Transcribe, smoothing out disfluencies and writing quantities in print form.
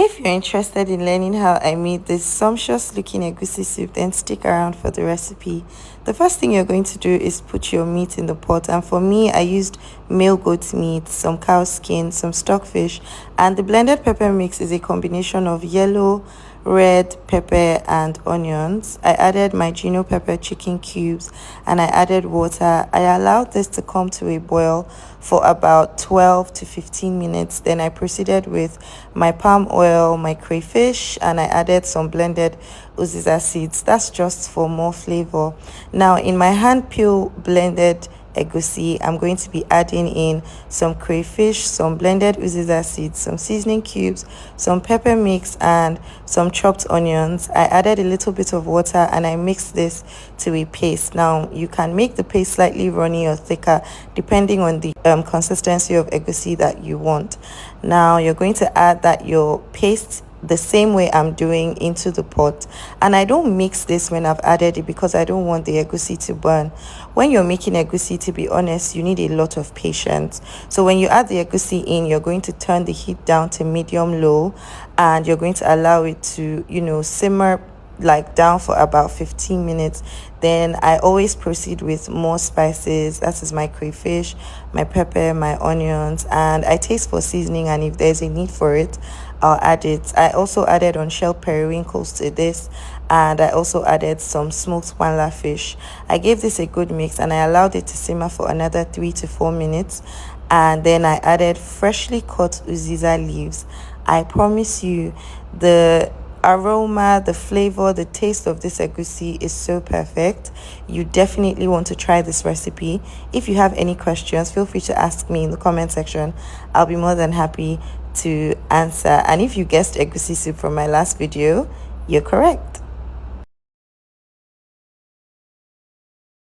If you're interested in learning how I made this sumptuous looking egusi soup, then stick around for the recipe. The first thing you're going to do is put your meat in the pot, and for me I used male goat meat, some cow skin, some stockfish, and the blended pepper mix is a combination of yellow, red pepper and onions. I added my Gino pepper chicken cubes and I added water. I allowed this to come to a boil for about 12 to 15 minutes. Then I proceeded with my palm oil, my crayfish, and I added some blended uziza seeds. That's just for more flavor. Now in my hand peel blended egusi, I'm going to be adding in some crayfish, some blended uziza seeds, some seasoning cubes, some pepper mix, and some chopped onions. I added a little bit of water and I mixed this to a paste. Now you can make the paste slightly runny or thicker depending on the consistency of egusi that you want. Now you're going to add that your paste the same way I'm doing into the pot, and I don't mix this when I've added it because I don't want the egusi to burn. When you're making egusi, to be honest, you need a lot of patience. So when you add the egusi in, you're going to turn the heat down to medium low and you're going to allow it to simmer like down for about 15 minutes. Then I always proceed with more spices. That is my crayfish, my pepper, my onions, and I taste for seasoning, and if there's a need for it, I'll add it. I also added unshelled periwinkles to this, and I also added some smoked panla fish. I gave this a good mix and I allowed it to simmer for another 3 to 4 minutes, and then I added freshly cut uziza leaves. I promise you, the aroma, the flavor, the taste of this egusi is so perfect. You definitely want to try this recipe. If you have any questions, feel free to ask me in the comment section. I'll be more than happy to answer. And if you guessed egusi soup from my last video, you're correct.